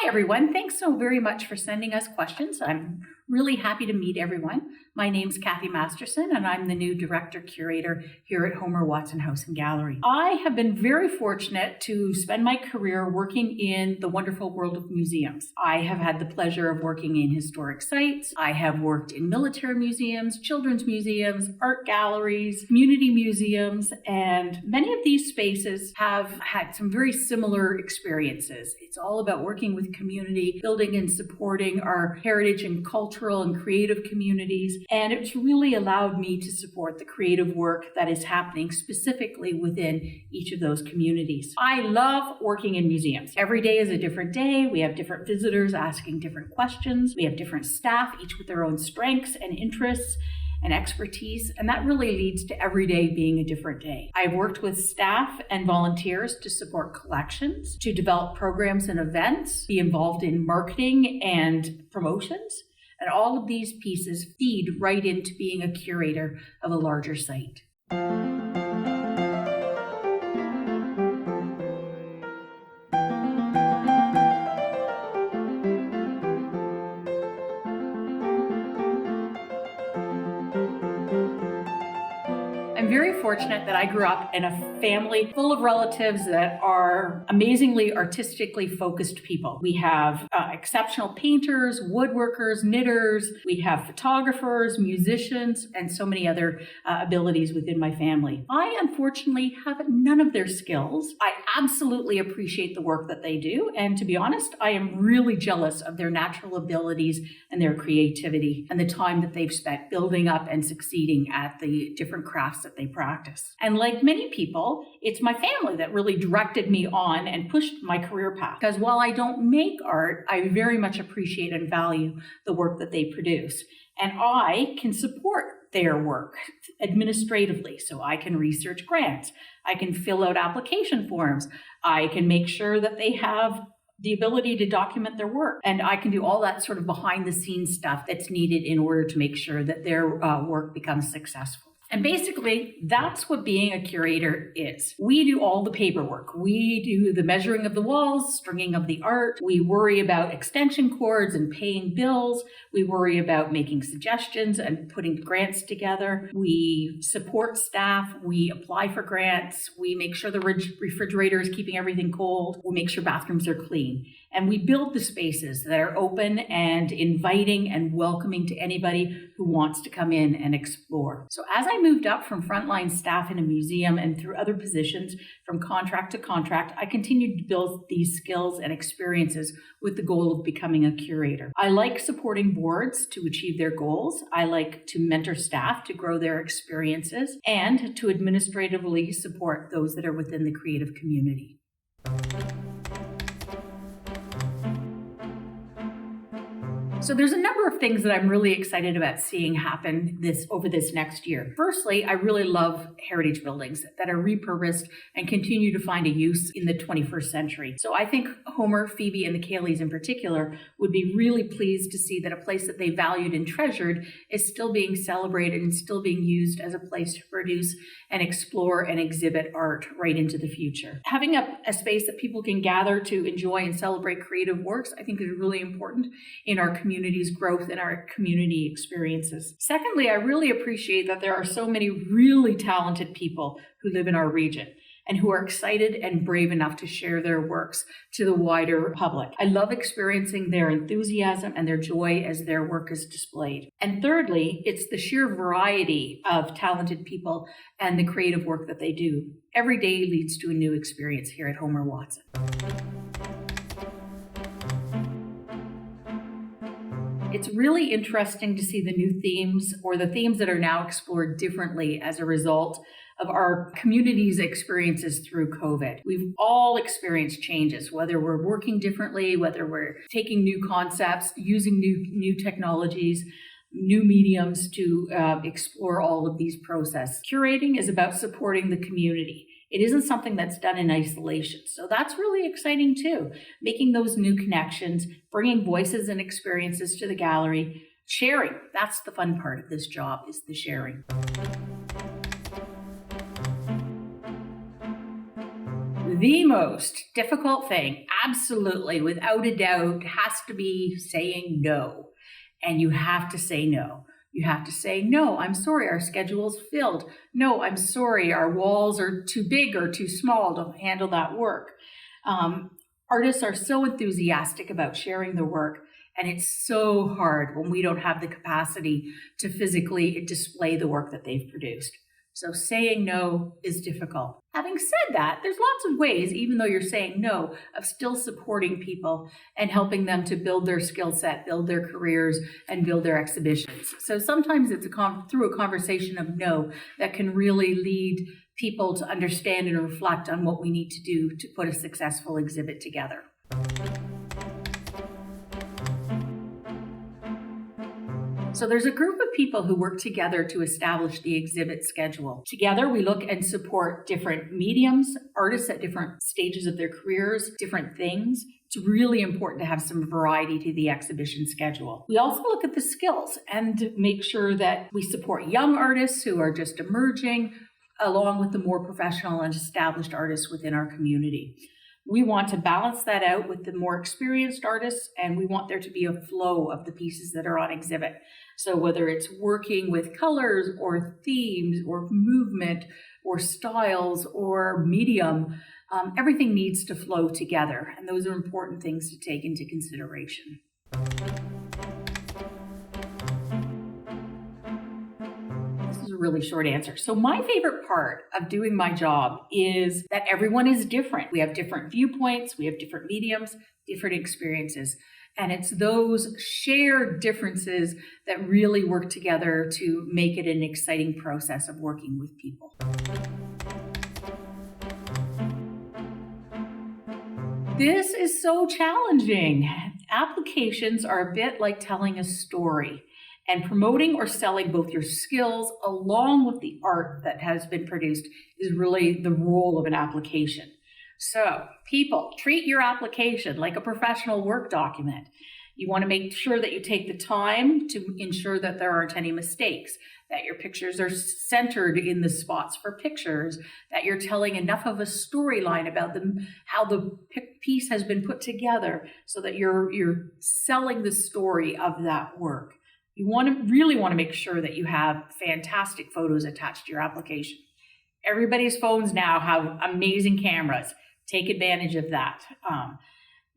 Hi, everyone. Thanks so very much for sending us questions. I'm really happy to meet everyone. My name's Cathy Masterson, and I'm the new Director Curator here at Homer Watson House and Gallery. I have been very fortunate to spend my career working in the wonderful world of museums. I have had the pleasure of working in historic sites. I have worked in military museums, children's museums, art galleries, community museums, and many of these spaces have had some very similar experiences. It's all about working with community, building and supporting our heritage and cultural and creative communities. And it's really allowed me to support the creative work that is happening specifically within each of those communities. I love working in museums. Every day is a different day. We have different visitors asking different questions. We have different staff, each with their own strengths and interests and expertise, and that really leads to every day being a different day. I've worked with staff and volunteers to support collections, to develop programs and events, be involved in marketing and promotions, and all of these pieces feed right into being a curator of a larger site. I'm very fortunate that I grew up in a family full of relatives that are amazingly artistically focused people. We have exceptional painters, woodworkers, knitters, we have photographers, musicians, and so many other abilities within my family. I unfortunately have none of their skills. I absolutely appreciate the work that they do, and to be honest, I am really jealous of their natural abilities and their creativity and the time that they've spent building up and succeeding at the different crafts that they practice. And like many people, it's my family that really directed me on and pushed my career path. Because while I don't make art, I very much appreciate and value the work that they produce. And I can support their work administratively. So I can research grants. I can fill out application forms. I can make sure that they have the ability to document their work. And I can do all that sort of behind the scenes stuff that's needed in order to make sure that their work becomes successful. And basically, that's what being a curator is. We do all the paperwork. We do the measuring of the walls, stringing of the art. We worry about extension cords and paying bills. We worry about making suggestions and putting grants together. We support staff. We apply for grants. We make sure the refrigerator is keeping everything cold. We make sure bathrooms are clean. And we build the spaces that are open and inviting and welcoming to anybody who wants to come in and explore. So as I moved up from frontline staff in a museum and through other positions from contract to contract, I continued to build these skills and experiences with the goal of becoming a curator. I like supporting boards to achieve their goals. I like to mentor staff to grow their experiences and to administratively support those that are within the creative community. So there's a number of things that I'm really excited about seeing happen over this next year. Firstly, I really love heritage buildings that are repurposed and continue to find a use in the 21st century. So I think Homer, Phoebe, and the Kayleys in particular would be really pleased to see that a place that they valued and treasured is still being celebrated and still being used as a place to produce and explore and exhibit art right into the future. Having a space that people can gather to enjoy and celebrate creative works, I think is really important in our community's growth and our community experiences. Secondly, I really appreciate that there are so many really talented people who live in our region and who are excited and brave enough to share their works to the wider public. I love experiencing their enthusiasm and their joy as their work is displayed. And thirdly, it's the sheer variety of talented people and the creative work that they do. Every day leads to a new experience here at Homer Watson. It's really interesting to see the new themes or the themes that are now explored differently as a result of our community's experiences through COVID. We've all experienced changes, whether we're working differently, whether we're taking new concepts, using new technologies, new mediums to explore all of these processes. Curating is about supporting the community. It isn't something that's done in isolation. So that's really exciting too. Making those new connections, bringing voices and experiences to the gallery, sharing. That's the fun part of this job, is the sharing. the most difficult thing, absolutely, without a doubt, has to be saying no. And you have to say no. You have to say, no, I'm sorry, our schedule's filled. No, I'm sorry, our walls are too big or too small to handle that work. Artists are so enthusiastic about sharing their work, and it's so hard when we don't have the capacity to physically display the work that they've produced. So saying no is difficult. Having said that, there's lots of ways, even though you're saying no, of still supporting people and helping them to build their skill set, build their careers, and build their exhibitions. So sometimes it's through a conversation of no that can really lead people to understand and reflect on what we need to do to put a successful exhibit together. So there's a group of people who work together to establish the exhibit schedule. Together, we look and support different mediums, artists at different stages of their careers, different things. It's really important to have some variety to the exhibition schedule. We also look at the skills and make sure that we support young artists who are just emerging, along with the more professional and established artists within our community. We want to balance that out with the more experienced artists, and we want there to be a flow of the pieces that are on exhibit. So whether it's working with colors or themes or movement or styles or medium, everything needs to flow together. And those are important things to take into consideration. Really short answer. So my favorite part of doing my job is that everyone is different. We have different viewpoints, we have different mediums, different experiences. And it's those shared differences that really work together to make it an exciting process of working with people. This is so challenging. Applications are a bit like telling a story. And promoting or selling both your skills along with the art that has been produced is really the role of an application. So people, treat your application like a professional work document. You want to make sure that you take the time to ensure that there aren't any mistakes, that your pictures are centered in the spots for pictures, that you're telling enough of a storyline about how the piece has been put together so that you're selling the story of that work. You really want to make sure that you have fantastic photos attached to your application. Everybody's phones now have amazing cameras. Take advantage of that.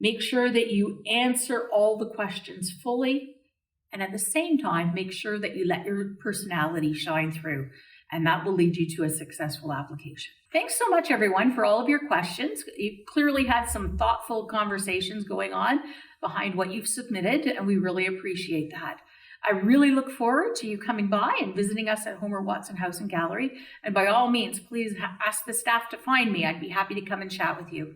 Make sure that you answer all the questions fully, and at the same time, make sure that you let your personality shine through, and that will lead you to a successful application. Thanks so much, everyone, for all of your questions. You clearly had some thoughtful conversations going on behind what you've submitted, and we really appreciate that. I really look forward to you coming by and visiting us at Homer Watson House and Gallery. And by all means, please ask the staff to find me. I'd be happy to come and chat with you.